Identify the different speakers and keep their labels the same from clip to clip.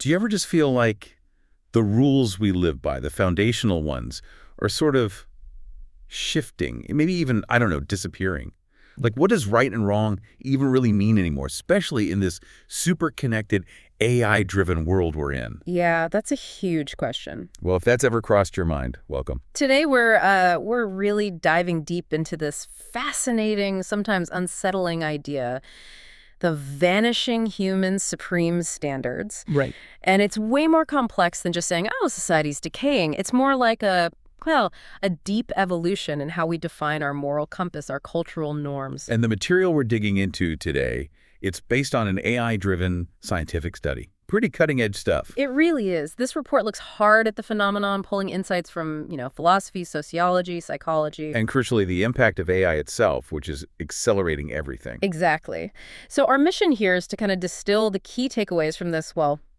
Speaker 1: Do you ever just feel like the rules we live by, the foundational ones, are sort of shifting, maybe even, I don't know, disappearing? Like, what does right and wrong even really mean anymore, especially in this super connected, AI-driven world we're in?
Speaker 2: Yeah, that's a huge question.
Speaker 1: Well, if that's ever crossed your mind, welcome.
Speaker 2: Today we're really diving deep into this fascinating, sometimes unsettling idea, the vanishing human supreme standards.
Speaker 1: Right.
Speaker 2: And it's way more complex than just saying, oh, society's decaying. It's more like a deep evolution in how we define our moral compass, our cultural norms.
Speaker 1: And the material we're digging into today, it's based on an AI-driven scientific study. Pretty cutting-edge stuff.
Speaker 2: It really is. This report looks hard at the phenomenon, pulling insights from, philosophy, sociology, psychology.
Speaker 1: And crucially, the impact of AI itself, which is accelerating everything.
Speaker 2: Exactly. So our mission here is to kind of distill the key takeaways from this,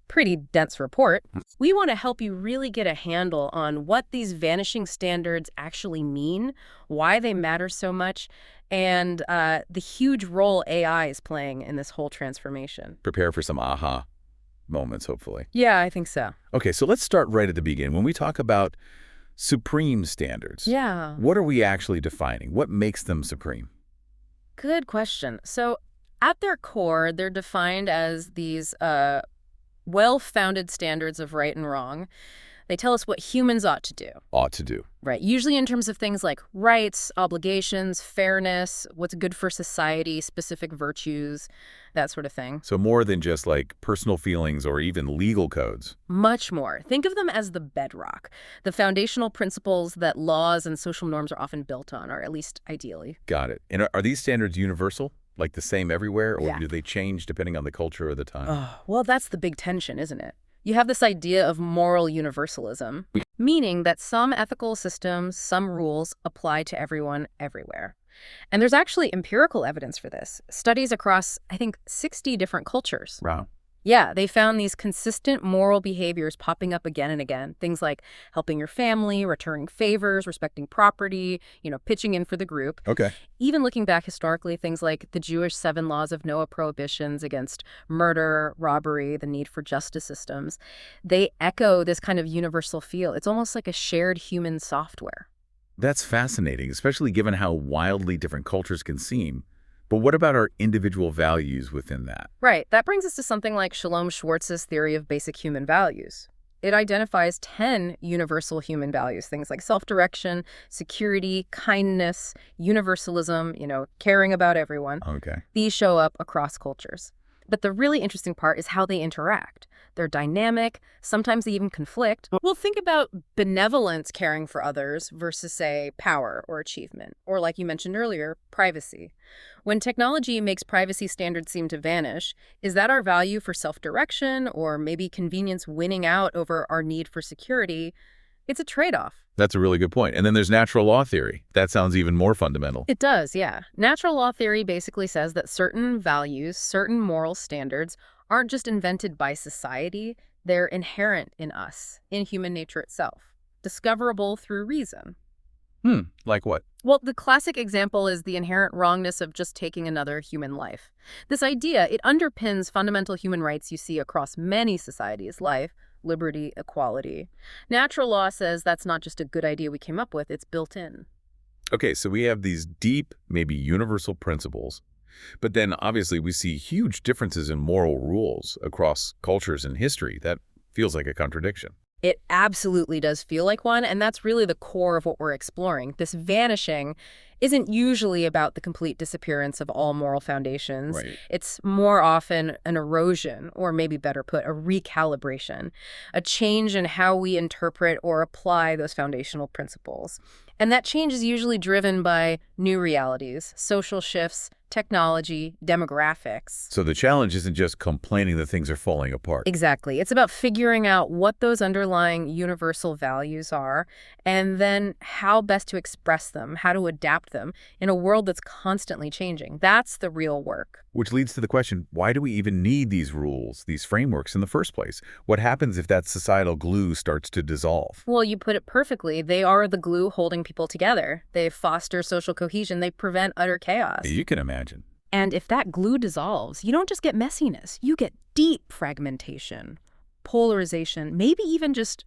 Speaker 2: pretty dense report. We want to help you really get a handle on what these vanishing standards actually mean, why they matter so much, and the huge role AI is playing in this whole transformation.
Speaker 1: Prepare for some aha moments, hopefully.
Speaker 2: Yeah, I think so.
Speaker 1: Okay, so let's start right at the beginning. When we talk about supreme standards, what are we actually defining? What makes them supreme?
Speaker 2: Good question. So at their core, they're defined as these well-founded standards of right and wrong. They tell us what humans ought to do.
Speaker 1: Ought to do.
Speaker 2: Right. Usually in terms of things like rights, obligations, fairness, what's good for society, specific virtues, that sort of thing.
Speaker 1: So more than just like personal feelings or even legal codes.
Speaker 2: Much more. Think of them as the bedrock, the foundational principles that laws and social norms are often built on, or at least ideally.
Speaker 1: Got it. And are these standards universal? Like the same everywhere, or
Speaker 2: Yeah.
Speaker 1: do they change depending on the culture or the time?
Speaker 2: Oh, well, that's the big tension, isn't it? You have this idea of moral universalism, meaning that some ethical systems, some rules apply to everyone everywhere. And there's actually empirical evidence for this. Studies across, I think, 60 different cultures.
Speaker 1: Wow.
Speaker 2: Yeah, they found these consistent moral behaviors popping up again and again. Things like helping your family, returning favors, respecting property, pitching in for the group.
Speaker 1: Okay.
Speaker 2: Even looking back historically, things like the Jewish 7 laws of Noah prohibitions against murder, robbery, the need for justice systems, they echo this kind of universal feel. It's almost like a shared human software.
Speaker 1: That's fascinating, especially given how wildly different cultures can seem. But what about our individual values within that?
Speaker 2: Right. That brings us to something like Shalom Schwartz's theory of basic human values. It identifies 10 universal human values, things like self-direction, security, kindness, universalism, caring about everyone.
Speaker 1: Okay.
Speaker 2: These show up across cultures. But the really interesting part is how they interact. They're dynamic. Sometimes they even conflict. Well, think about benevolence, caring for others, versus, say, power or achievement. Or, like you mentioned earlier, privacy. When technology makes privacy standards seem to vanish, is that our value for self-direction or maybe convenience winning out over our need for security? It's a trade-off.
Speaker 1: That's a really good point. And then there's natural law theory. That sounds even more fundamental.
Speaker 2: It does, yeah. Natural law theory basically says that certain values, certain moral standards aren't just invented by society, they're inherent in us, in human nature itself, discoverable through reason.
Speaker 1: Like what?
Speaker 2: Well, the classic example is the inherent wrongness of just taking another human life. This idea, it underpins fundamental human rights you see across many societies: life, liberty, equality. Natural law says that's not just a good idea we came up with, it's built in.
Speaker 1: Okay, so we have these deep, maybe universal principles, but then obviously we see huge differences in moral rules across cultures and history. That feels like a contradiction.
Speaker 2: It absolutely does feel like one, and that's really the core of what we're exploring. This vanishing isn't usually about the complete disappearance of all moral foundations.
Speaker 1: Right.
Speaker 2: It's more often an erosion, or maybe better put, a recalibration, a change in how we interpret or apply those foundational principles. And that change is usually driven by new realities, social shifts, technology, demographics.
Speaker 1: So the challenge isn't just complaining that things are falling apart.
Speaker 2: Exactly. It's about figuring out what those underlying universal values are, and then how best to express them, how to adapt them in a world that's constantly changing. That's the real work.
Speaker 1: Which leads to the question, why do we even need these rules, these frameworks in the first place? What happens if that societal glue starts to dissolve?
Speaker 2: Well, you put it perfectly. They are the glue holding people together. They foster social cohesion. They prevent utter chaos.
Speaker 1: You can imagine.
Speaker 2: And if that glue dissolves, you don't just get messiness. You get deep fragmentation. polarization, maybe even just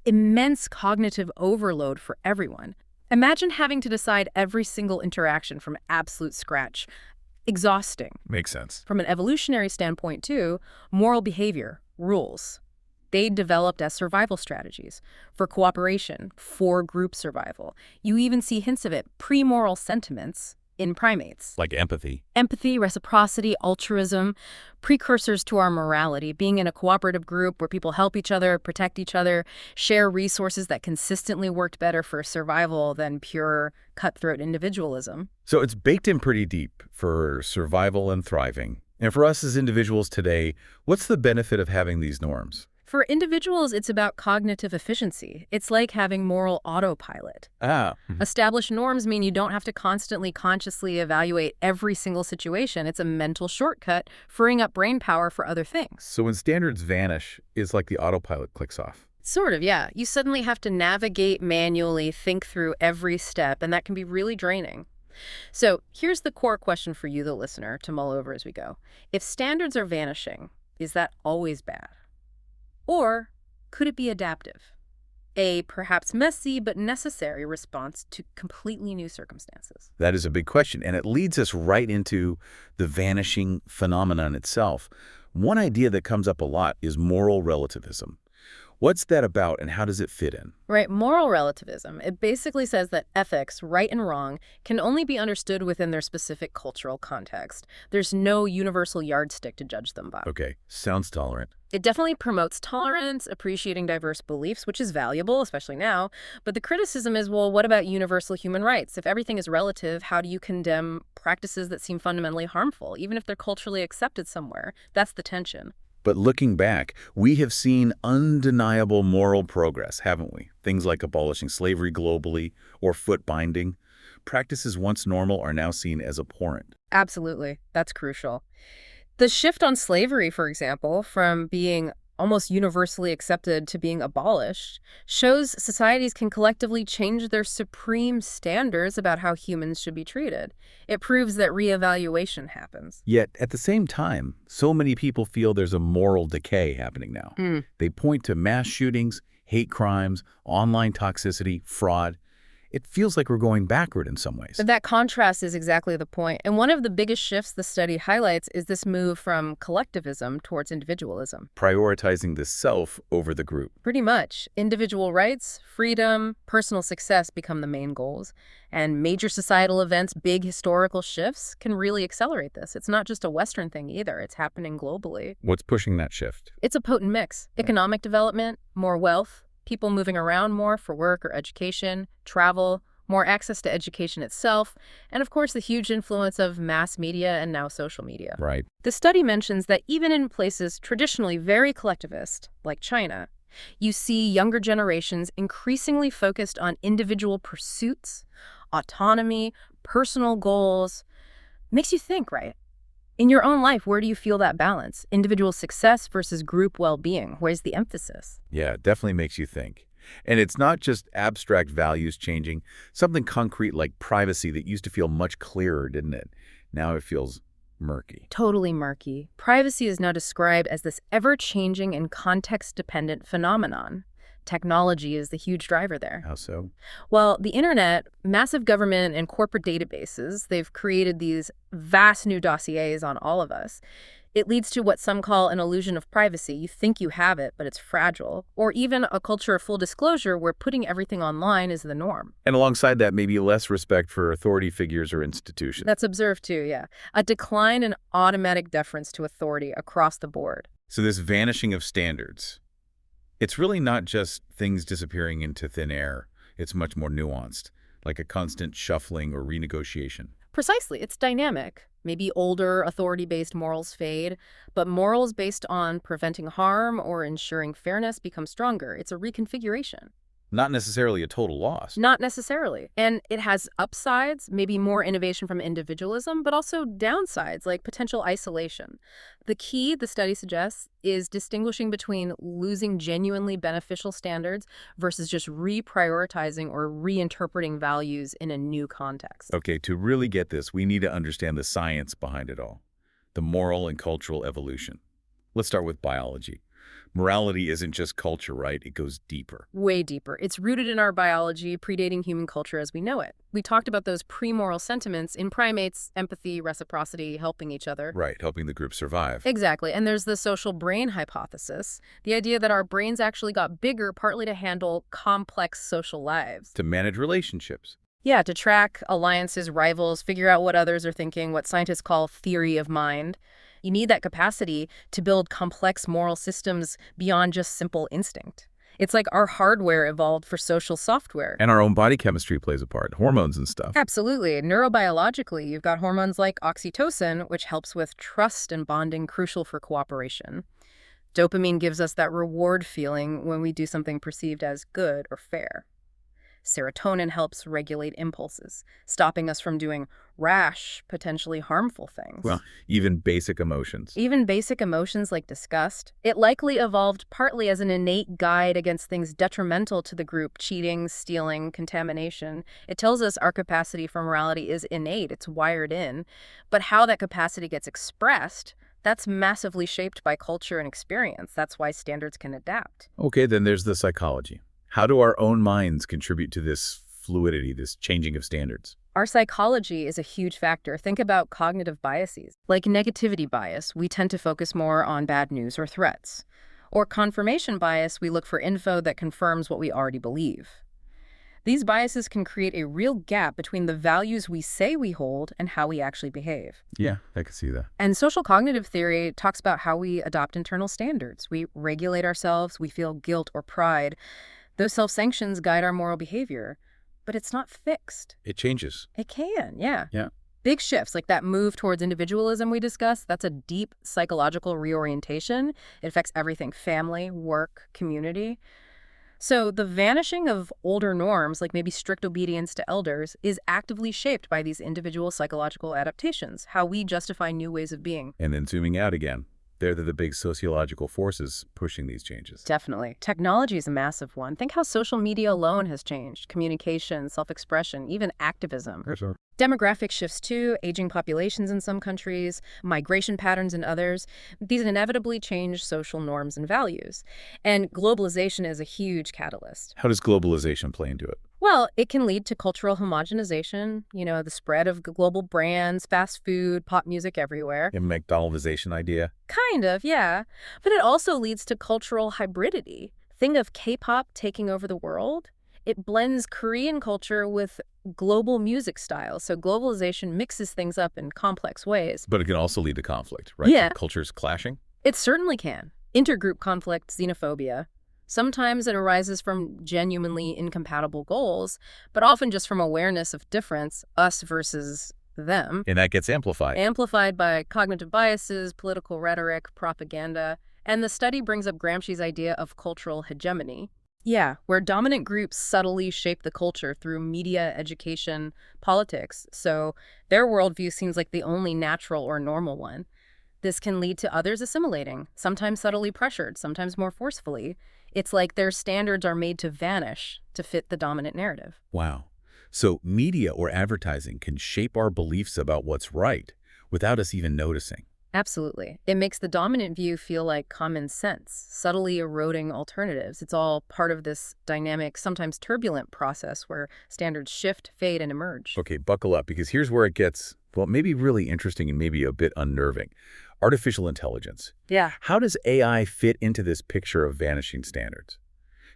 Speaker 2: immense cognitive overload for everyone. Imagine having to decide every single interaction from absolute scratch. Exhausting.
Speaker 1: Makes sense.
Speaker 2: From an evolutionary standpoint, too, moral behavior, rules, they developed as survival strategies for cooperation, for group survival. You even see hints of it, pre-moral sentiments in primates.
Speaker 1: Like empathy.
Speaker 2: Empathy, reciprocity, altruism, precursors to our morality, being in a cooperative group where people help each other, protect each other, share resources that consistently worked better for survival than pure cutthroat individualism.
Speaker 1: So it's baked in pretty deep for survival and thriving. And for us as individuals today, what's the benefit of having these norms?
Speaker 2: For individuals, it's about cognitive efficiency. It's like having moral autopilot. Established norms mean you don't have to constantly consciously evaluate every single situation. It's a mental shortcut, freeing up brain power for other things.
Speaker 1: So when standards vanish, it's like the autopilot clicks off.
Speaker 2: Sort of, yeah. You suddenly have to navigate manually, think through every step, and that can be really draining. So here's the core question for you, the listener, to mull over as we go. If standards are vanishing, is that always bad? Or could it be adaptive? A perhaps messy but necessary response to completely new circumstances.
Speaker 1: That is a big question, and it leads us right into the vanishing phenomenon itself. One idea that comes up a lot is moral relativism. What's that about, and how does it fit in?
Speaker 2: Right, moral relativism. It basically says that ethics, right and wrong, can only be understood within their specific cultural context. There's no universal yardstick to judge them by.
Speaker 1: Okay, sounds tolerant.
Speaker 2: It definitely promotes tolerance, appreciating diverse beliefs, which is valuable, especially now. But the criticism is, well, what about universal human rights? If everything is relative, how do you condemn practices that seem fundamentally harmful, even if they're culturally accepted somewhere? That's the tension.
Speaker 1: But looking back, we have seen undeniable moral progress, haven't we? Things like abolishing slavery globally or foot binding. Practices once normal are now seen as abhorrent.
Speaker 2: Absolutely. That's crucial. The shift on slavery, for example, from being almost universally accepted to being abolished, shows societies can collectively change their supreme standards about how humans should be treated. It proves that reevaluation happens.
Speaker 1: Yet, at the same time, so many people feel there's a moral decay happening now. They point to mass shootings, hate crimes, online toxicity, fraud. It feels like we're going backward in some ways.
Speaker 2: That contrast is exactly the point. And one of the biggest shifts the study highlights is this move from collectivism towards individualism.
Speaker 1: Prioritizing the self over the group.
Speaker 2: Pretty much. Individual rights, freedom, personal success become the main goals. And major societal events, big historical shifts, can really accelerate this. It's not just a Western thing either. It's happening globally.
Speaker 1: What's pushing that shift?
Speaker 2: It's a potent mix. Economic development, more wealth, people moving around more for work or education, travel, more access to education itself, and of course the huge influence of mass media and now social media.
Speaker 1: Right.
Speaker 2: The study mentions that even in places traditionally very collectivist, like China, you see younger generations increasingly focused on individual pursuits, autonomy, personal goals. Makes you think, right? In your own life, where do you feel that balance? Individual success versus group well-being. Where's the emphasis?
Speaker 1: Yeah, it definitely makes you think. And it's not just abstract values changing. Something concrete like privacy that used to feel much clearer, didn't it? Now it feels murky.
Speaker 2: Totally murky. Privacy is now described as this ever-changing and context-dependent phenomenon. Technology is the huge driver there.
Speaker 1: How so?
Speaker 2: Well, the internet, massive government and corporate databases, they've created these vast new dossiers on all of us. It leads to what some call an illusion of privacy. You think you have it, but it's fragile. Or even a culture of full disclosure where putting everything online is the norm.
Speaker 1: And alongside that, maybe less respect for authority figures or institutions.
Speaker 2: That's observed too, yeah. A decline in automatic deference to authority across the board.
Speaker 1: So this vanishing of standards, it's really not just things disappearing into thin air. It's much more nuanced, like a constant shuffling or renegotiation.
Speaker 2: Precisely. It's dynamic. Maybe older, authority-based morals fade, but morals based on preventing harm or ensuring fairness become stronger. It's a reconfiguration.
Speaker 1: Not necessarily a total loss.
Speaker 2: Not necessarily. And it has upsides, maybe more innovation from individualism, but also downsides like potential isolation. The key, the study suggests, is distinguishing between losing genuinely beneficial standards versus just reprioritizing or reinterpreting values in a new context.
Speaker 1: Okay, to really get this, we need to understand the science behind it all, the moral and cultural evolution. Let's start with biology. Morality isn't just culture, right? It goes deeper.
Speaker 2: Way deeper. It's rooted in our biology, predating human culture as we know it. We talked about those pre-moral sentiments in primates: empathy, reciprocity, helping each other.
Speaker 1: Right, helping the group survive.
Speaker 2: Exactly. And there's the social brain hypothesis, the idea that our brains actually got bigger partly to handle complex social lives.
Speaker 1: To manage relationships.
Speaker 2: Yeah, to track alliances, rivals, figure out what others are thinking, what scientists call theory of mind. You need that capacity to build complex moral systems beyond just simple instinct. It's like our hardware evolved for social software.
Speaker 1: And our own body chemistry plays a part, hormones and stuff.
Speaker 2: Absolutely. Neurobiologically, you've got hormones like oxytocin, which helps with trust and bonding, crucial for cooperation. Dopamine gives us that reward feeling when we do something perceived as good or fair. Serotonin helps regulate impulses, stopping us from doing rash, potentially harmful things.
Speaker 1: Well, even basic emotions.
Speaker 2: Even basic emotions like disgust. It likely evolved partly as an innate guide against things detrimental to the group: cheating, stealing, contamination. It tells us our capacity for morality is innate, it's wired in. But how that capacity gets expressed, that's massively shaped by culture and experience. That's why standards can adapt.
Speaker 1: Okay, then there's the psychology. How do our own minds contribute to this fluidity, this changing of standards?
Speaker 2: Our psychology is a huge factor. Think about cognitive biases. Like negativity bias, we tend to focus more on bad news or threats. Or confirmation bias, we look for info that confirms what we already believe. These biases can create a real gap between the values we say we hold and how we actually behave.
Speaker 1: Yeah, I can see that.
Speaker 2: And social cognitive theory talks about how we adopt internal standards. We regulate ourselves, we feel guilt or pride. Those self-sanctions guide our moral behavior, but it's not fixed.
Speaker 1: It changes.
Speaker 2: It can, yeah.
Speaker 1: Yeah.
Speaker 2: Big shifts, like that move towards individualism we discussed, that's a deep psychological reorientation. It affects everything: family, work, community. So the vanishing of older norms, like maybe strict obedience to elders, is actively shaped by these individual psychological adaptations, how we justify new ways of being.
Speaker 1: And then zooming out again. They're the big sociological forces pushing these changes.
Speaker 2: Definitely. Technology is a massive one. Think how social media alone has changed communication, self-expression, even activism.
Speaker 1: Sure.
Speaker 2: Demographic shifts too, aging populations in some countries, migration patterns in others. These inevitably change social norms and values. And globalization is a huge catalyst.
Speaker 1: How does globalization play into it?
Speaker 2: Well, it can lead to cultural homogenization, the spread of global brands, fast food, pop music everywhere.
Speaker 1: A McDonaldization idea?
Speaker 2: Kind of, yeah. But it also leads to cultural hybridity. Think of K-pop taking over the world. It blends Korean culture with global music styles. So globalization mixes things up in complex ways.
Speaker 1: But it can also lead to conflict, right?
Speaker 2: Yeah.
Speaker 1: Cultures clashing?
Speaker 2: It certainly can. Intergroup conflict, xenophobia. Sometimes it arises from genuinely incompatible goals, but often just from awareness of difference, us versus them.
Speaker 1: And that gets amplified.
Speaker 2: Amplified by cognitive biases, political rhetoric, propaganda. And the study brings up Gramsci's idea of cultural hegemony. Yeah, where dominant groups subtly shape the culture through media, education, politics. So their worldview seems like the only natural or normal one. This can lead to others assimilating, sometimes subtly pressured, sometimes more forcefully. It's like their standards are made to vanish to fit the dominant narrative.
Speaker 1: Wow. So media or advertising can shape our beliefs about what's right without us even noticing.
Speaker 2: Absolutely. It makes the dominant view feel like common sense, subtly eroding alternatives. It's all part of this dynamic, sometimes turbulent process where standards shift, fade, and emerge.
Speaker 1: Okay, buckle up, because here's where it gets, well, maybe really interesting and maybe a bit unnerving. Artificial intelligence.
Speaker 2: Yeah.
Speaker 1: How does AI fit into this picture of vanishing standards?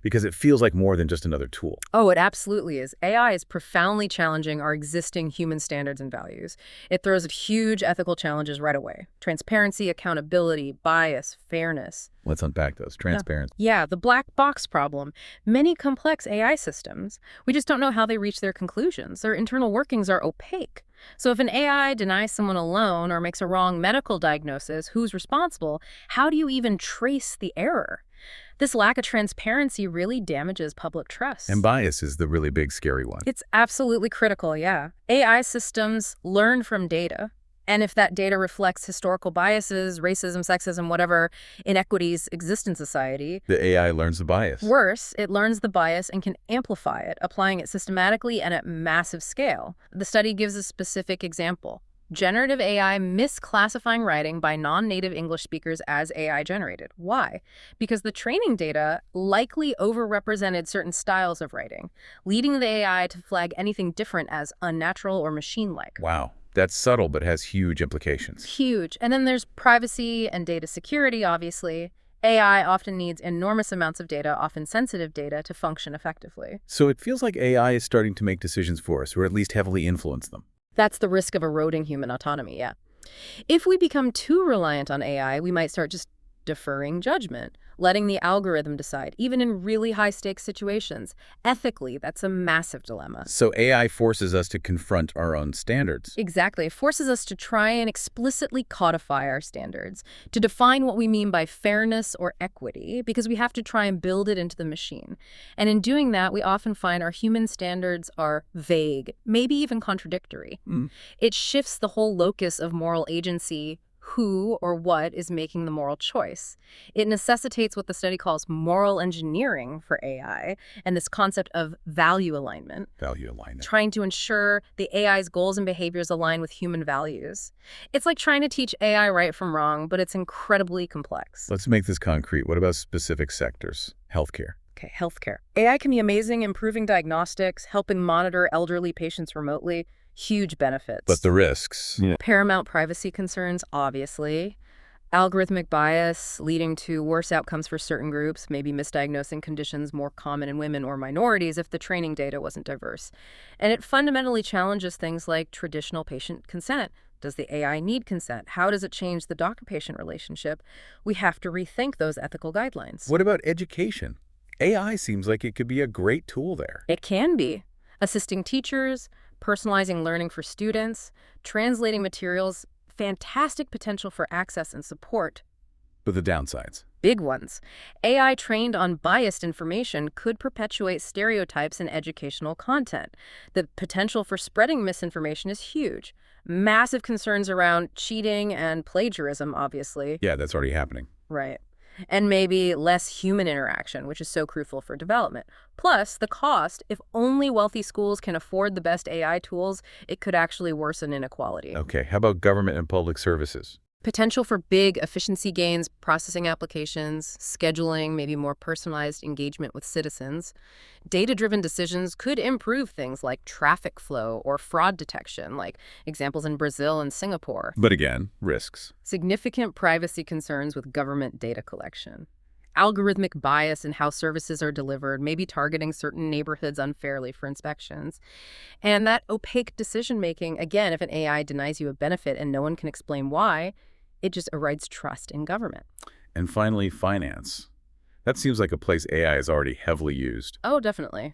Speaker 1: Because it feels like more than just another tool.
Speaker 2: Oh, it absolutely is. AI is profoundly challenging our existing human standards and values. It throws huge ethical challenges right away. Transparency, accountability, bias, fairness.
Speaker 1: Let's unpack those. Transparency.
Speaker 2: Yeah, the black box problem. Many complex AI systems, we just don't know how they reach their conclusions. Their internal workings are opaque. So if an AI denies someone a loan or makes a wrong medical diagnosis, who's responsible? How do you even trace the error? This lack of transparency really damages public trust.
Speaker 1: And bias is the really big, scary one.
Speaker 2: It's absolutely critical, yeah. AI systems learn from data. And if that data reflects historical biases, racism, sexism, whatever inequities exist in society,
Speaker 1: the AI learns the bias.
Speaker 2: Worse, it learns the bias and can amplify it, applying it systematically and at massive scale. The study gives a specific example. Generative AI misclassifying writing by non-native English speakers as AI generated. Why? Because the training data likely overrepresented certain styles of writing, leading the AI to flag anything different as unnatural or machine-like.
Speaker 1: Wow. That's subtle, but has huge implications.
Speaker 2: Huge. And then there's privacy and data security, obviously. AI often needs enormous amounts of data, often sensitive data, to function effectively.
Speaker 1: So it feels like AI is starting to make decisions for us, or at least heavily influence them.
Speaker 2: That's the risk of eroding human autonomy, yeah. If we become too reliant on AI, we might start just deferring judgment, letting the algorithm decide, even in really high-stakes situations. Ethically, that's a massive dilemma.
Speaker 1: So AI forces us to confront our own standards.
Speaker 2: Exactly. It forces us to try and explicitly codify our standards, to define what we mean by fairness or equity, because we have to try and build it into the machine. And in doing that, we often find our human standards are vague, maybe even contradictory. It shifts the whole locus of moral agency. Who or what is making the moral choice. It necessitates what the study calls moral engineering for AI and this concept of value alignment.
Speaker 1: Value alignment.
Speaker 2: Trying to ensure the AI's goals and behaviors align with human values. It's like trying to teach AI right from wrong, but it's incredibly complex.
Speaker 1: Let's make this concrete. What about specific sectors? Healthcare.
Speaker 2: Okay, healthcare. AI can be amazing, improving diagnostics, helping monitor elderly patients remotely. Huge benefits.
Speaker 1: But the risks.
Speaker 2: Paramount privacy concerns, obviously. Algorithmic bias leading to worse outcomes for certain groups, maybe misdiagnosing conditions more common in women or minorities if the training data wasn't diverse. And it fundamentally challenges things like traditional patient consent. Does the AI need consent? How does it change the doctor-patient relationship? We have to rethink those ethical guidelines.
Speaker 1: What about education? AI seems like it could be a great tool there.
Speaker 2: It can be. Assisting teachers, personalizing learning for students, translating materials, fantastic potential for access and support.
Speaker 1: But the downsides?
Speaker 2: Big ones. AI trained on biased information could perpetuate stereotypes in educational content. The potential for spreading misinformation is huge. Massive concerns around cheating and plagiarism, obviously.
Speaker 1: Yeah, that's already happening.
Speaker 2: Right. And maybe less human interaction, which is so crucial for development. Plus, the cost. If only wealthy schools can afford the best AI tools, it could actually worsen inequality.
Speaker 1: Okay, how about government and public services?
Speaker 2: Potential for big efficiency gains, processing applications, scheduling, maybe more personalized engagement with citizens. Data-driven decisions could improve things like traffic flow or fraud detection, like examples in Brazil and Singapore.
Speaker 1: But again, risks.
Speaker 2: Significant privacy concerns with government data collection. Algorithmic bias in how services are delivered, maybe targeting certain neighborhoods unfairly for inspections. And that opaque decision-making, again, if an AI denies you a benefit and no one can explain why, it just erodes trust in government.
Speaker 1: And finally, finance. That seems like a place AI is already heavily used.
Speaker 2: Oh, definitely.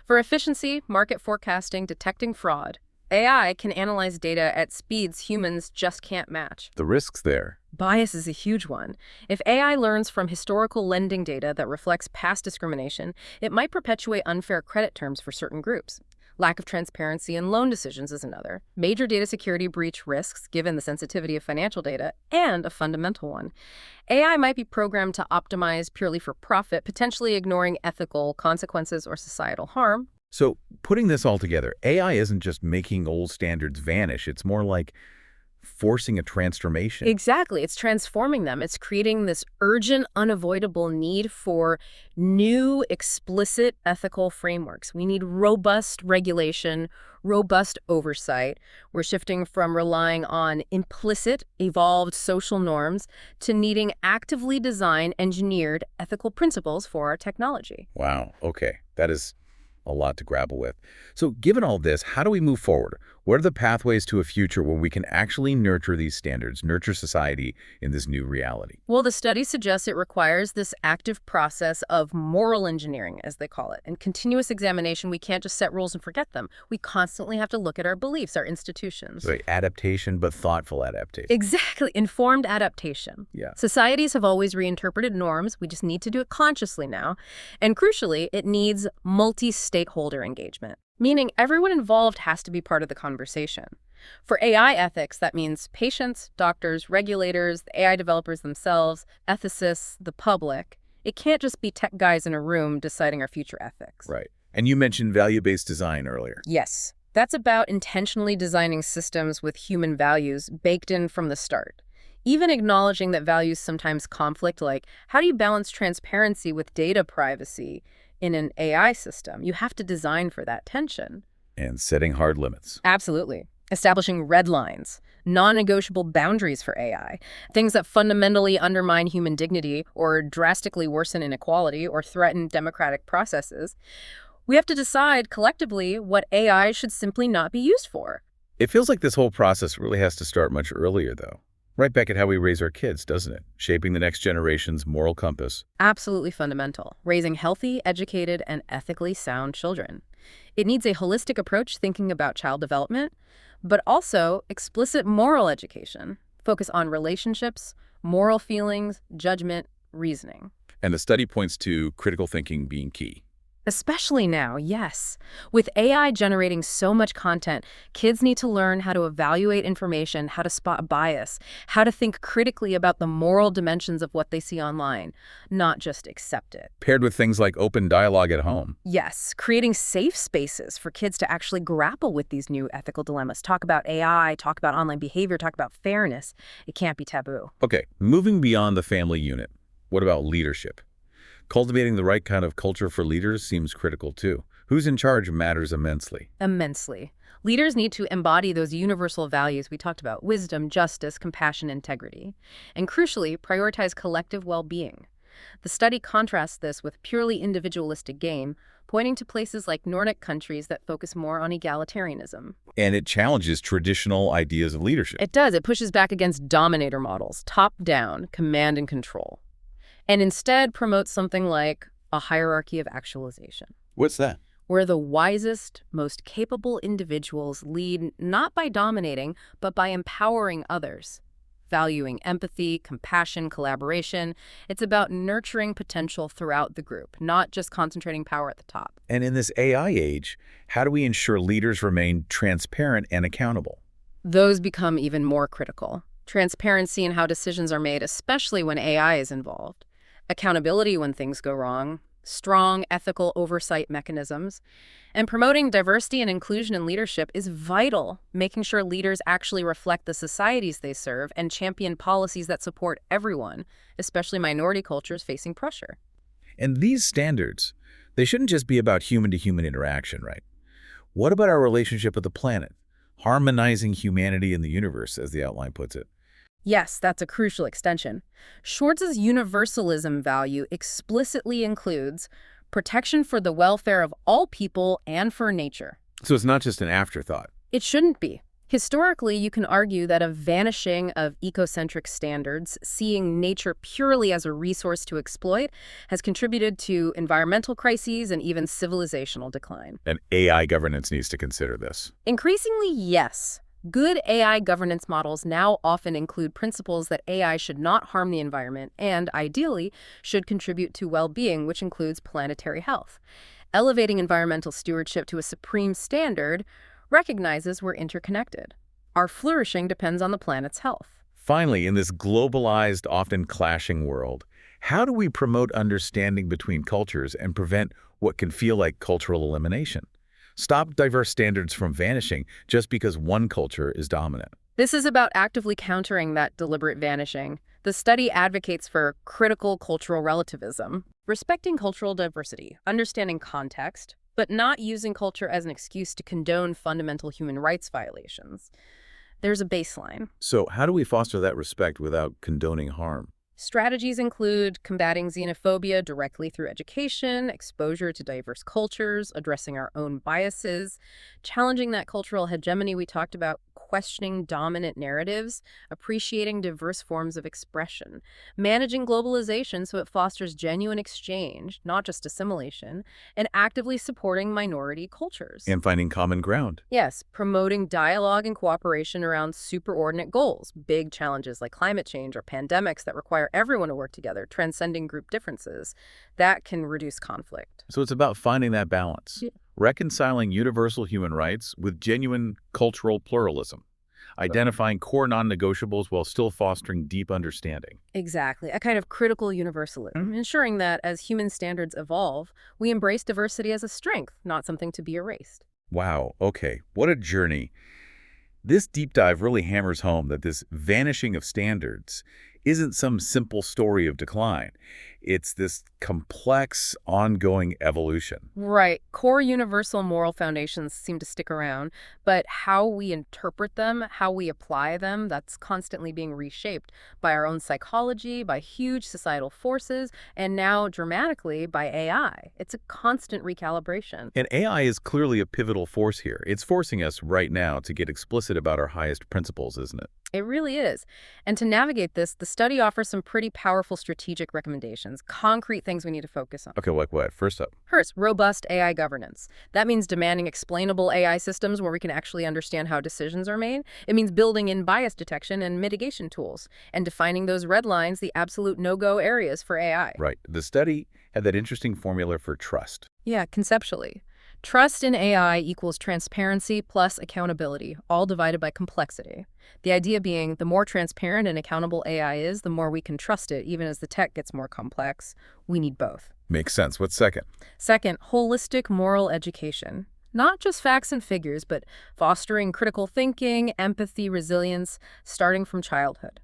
Speaker 2: For efficiency, market forecasting, detecting fraud, AI can analyze data at speeds humans just can't match.
Speaker 1: The risks there.
Speaker 2: Bias is a huge one. If AI learns from historical lending data that reflects past discrimination, it might perpetuate unfair credit terms for certain groups. Lack of transparency in loan decisions is another. Major data security breach risks, given the sensitivity of financial data, and a fundamental one. AI might be programmed to optimize purely for profit, potentially ignoring ethical consequences or societal harm.
Speaker 1: So putting this all together, AI isn't just making old standards vanish. It's more like forcing a transformation.
Speaker 2: Exactly. It's transforming them. It's creating this urgent, unavoidable need for new, explicit ethical frameworks. We need robust regulation, robust oversight. We're shifting from relying on implicit, evolved social norms to needing actively designed, engineered ethical principles for our technology.
Speaker 1: Wow. Okay. That is a lot to grapple with. So given all this, how do we move forward? What are the pathways to a future where we can actually nurture these standards, nurture society in this new reality?
Speaker 2: Well, the study suggests it requires this active process of moral engineering, as they call it, and continuous examination. We can't just set rules and forget them. We constantly have to look at our beliefs, our institutions.
Speaker 1: So adaptation, but thoughtful adaptation.
Speaker 2: Exactly. Informed adaptation.
Speaker 1: Yeah.
Speaker 2: Societies have always reinterpreted norms. We just need to do it consciously now. And crucially, it needs multi-stakeholder engagement, meaning everyone involved has to be part of the conversation. For AI ethics, that means patients, doctors, regulators, the AI developers themselves, ethicists, the public. It can't just be tech guys in a room deciding our future ethics.
Speaker 1: Right. And you mentioned value-based design earlier.
Speaker 2: Yes. That's about intentionally designing systems with human values baked in from the start. Even acknowledging that values sometimes conflict, like how do you balance transparency with data privacy in an AI system? You have to design for that tension.
Speaker 1: And setting hard limits.
Speaker 2: Absolutely. Establishing red lines, non-negotiable boundaries for AI, things that fundamentally undermine human dignity or drastically worsen inequality or threaten democratic processes. We have to decide collectively what AI should simply not be used for.
Speaker 1: It feels like this whole process really has to start much earlier, though. Right back at how we raise our kids, doesn't it? Shaping the next generation's moral compass.
Speaker 2: Absolutely fundamental. Raising healthy, educated, and ethically sound children. It needs a holistic approach thinking about child development, but also explicit moral education. Focus on relationships, moral feelings, judgment, reasoning.
Speaker 1: And the study points to critical thinking being key.
Speaker 2: Especially now, yes. With AI generating so much content, kids need to learn how to evaluate information, how to spot bias, how to think critically about the moral dimensions of what they see online, not just accept it.
Speaker 1: Paired with things like open dialogue at home.
Speaker 2: Yes, creating safe spaces for kids to actually grapple with these new ethical dilemmas. Talk about AI, talk about online behavior, talk about fairness. It can't be taboo.
Speaker 1: Okay, moving beyond the family unit, what about leadership? Cultivating the right kind of culture for leaders seems critical too. Who's in charge matters immensely.
Speaker 2: Immensely. Leaders need to embody those universal values we talked about: wisdom, justice, compassion, integrity. And crucially, prioritize collective well-being. The study contrasts this with purely individualistic gain, pointing to places like Nordic countries that focus more on egalitarianism.
Speaker 1: And it challenges traditional ideas of leadership.
Speaker 2: It does. It pushes back against dominator models, top-down, command and control, and instead promotes something like a hierarchy of actualization.
Speaker 1: What's that?
Speaker 2: Where the wisest, most capable individuals lead not by dominating, but by empowering others. Valuing empathy, compassion, collaboration. It's about nurturing potential throughout the group, not just concentrating power at the top.
Speaker 1: And in this AI age, how do we ensure leaders remain transparent and accountable?
Speaker 2: Those become even more critical. Transparency in how decisions are made, especially when AI is involved. Accountability when things go wrong, strong ethical oversight mechanisms, and promoting diversity and inclusion in leadership is vital, making sure leaders actually reflect the societies they serve and champion policies that support everyone, especially minority cultures facing pressure.
Speaker 1: And these standards, they shouldn't just be about human-to-human interaction, right? What about our relationship with the planet? Harmonizing humanity in the universe, as the outline puts it.
Speaker 2: Yes, that's a crucial extension. Schwartz's universalism value explicitly includes protection for the welfare of all people and for nature.
Speaker 1: So it's not just an afterthought.
Speaker 2: It shouldn't be. Historically, you can argue that a vanishing of ecocentric standards, seeing nature purely as a resource to exploit, has contributed to environmental crises and even civilizational decline.
Speaker 1: And AI governance needs to consider this.
Speaker 2: Increasingly, yes. Good AI governance models now often include principles that AI should not harm the environment and, ideally, should contribute to well-being, which includes planetary health. Elevating environmental stewardship to a supreme standard recognizes we're interconnected. Our flourishing depends on the planet's health.
Speaker 1: Finally, in this globalized, often clashing world, how do we promote understanding between cultures and prevent what can feel like cultural elimination? Stop diverse standards from vanishing just because one culture is dominant.
Speaker 2: This is about actively countering that deliberate vanishing. The study advocates for critical cultural relativism, respecting cultural diversity, understanding context, but not using culture as an excuse to condone fundamental human rights violations. There's a baseline.
Speaker 1: So how do we foster that respect without condoning harm?
Speaker 2: Strategies include combating xenophobia directly through education, exposure to diverse cultures, addressing our own biases, challenging that cultural hegemony we talked about, questioning dominant narratives, appreciating diverse forms of expression, managing globalization so it fosters genuine exchange, not just assimilation, and actively supporting minority cultures.
Speaker 1: And finding common ground.
Speaker 2: Yes, promoting dialogue and cooperation around superordinate goals, big challenges like climate change or pandemics that require everyone to work together, transcending group differences. That can reduce conflict.
Speaker 1: So it's about finding that balance.
Speaker 2: Yeah.
Speaker 1: Reconciling universal human rights with genuine cultural pluralism, identifying core non-negotiables while still fostering deep understanding.
Speaker 2: Exactly, a kind of critical universalism, ensuring that as human standards evolve, we embrace diversity as a strength, not something to be erased.
Speaker 1: Wow, okay, what a journey. This deep dive really hammers home that this vanishing of standards isn't some simple story of decline. It's this complex, ongoing evolution.
Speaker 2: Right. Core universal moral foundations seem to stick around, but how we interpret them, how we apply them, that's constantly being reshaped by our own psychology, by huge societal forces, and now dramatically by AI. It's a constant recalibration.
Speaker 1: And AI is clearly a pivotal force here. It's forcing us right now to get explicit about our highest principles, isn't it?
Speaker 2: It really is. And to navigate this, the study offers some pretty powerful strategic recommendations, concrete things we need to focus on.
Speaker 1: Okay, like what? First up.
Speaker 2: First, robust AI governance. That means demanding explainable AI systems where we can actually understand how decisions are made. It means building in bias detection and mitigation tools, and defining those red lines, the absolute no-go areas for AI.
Speaker 1: Right. The study had that interesting formula for trust.
Speaker 2: Yeah, conceptually. Trust in AI equals transparency plus accountability, all divided by complexity. The idea being the more transparent and accountable AI is, the more we can trust it, even as the tech gets more complex. We need both.
Speaker 1: Makes sense. What's second?
Speaker 2: Second, holistic moral education. Not just facts and figures, but fostering critical thinking, empathy, resilience, starting from childhood.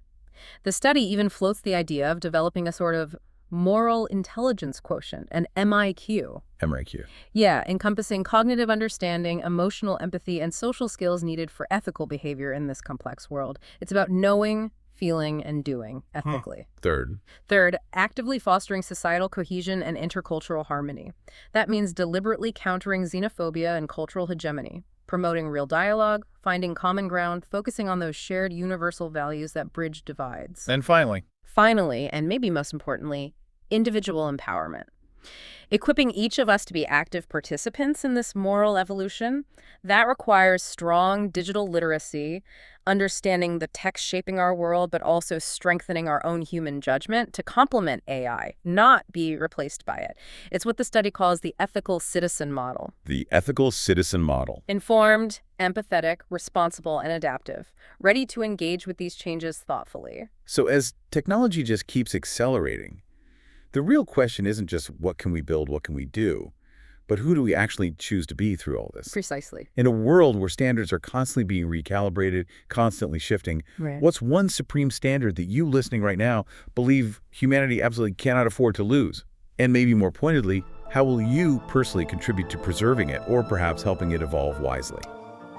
Speaker 2: The study even floats the idea of developing a sort of moral intelligence quotient, an MIQ.
Speaker 1: MIQ.
Speaker 2: Yeah, encompassing cognitive understanding, emotional empathy, and social skills needed for ethical behavior in this complex world. It's about knowing, feeling, and doing ethically.
Speaker 1: Third.
Speaker 2: Third, actively fostering societal cohesion and intercultural harmony. That means deliberately countering xenophobia and cultural hegemony, promoting real dialogue, finding common ground, focusing on those shared universal values that bridge divides.
Speaker 1: And finally.
Speaker 2: Finally, and maybe most importantly, individual empowerment. Equipping each of us to be active participants in this moral evolution, that requires strong digital literacy, understanding the tech shaping our world, but also strengthening our own human judgment to complement AI, not be replaced by it. It's what the study calls the ethical citizen model.
Speaker 1: The ethical citizen model.
Speaker 2: Informed, empathetic, responsible, and adaptive, ready to engage with these changes thoughtfully.
Speaker 1: So as technology just keeps accelerating, the real question isn't just what can we build, what can we do, but who do we actually choose to be through all this?
Speaker 2: Precisely.
Speaker 1: In a world where standards are constantly being recalibrated, constantly shifting,
Speaker 2: Right.
Speaker 1: What's one supreme standard that you listening right now believe humanity absolutely cannot afford to lose? And maybe more pointedly, how will you personally contribute to preserving it or perhaps helping it evolve wisely?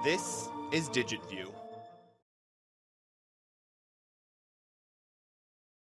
Speaker 3: This is DigitView.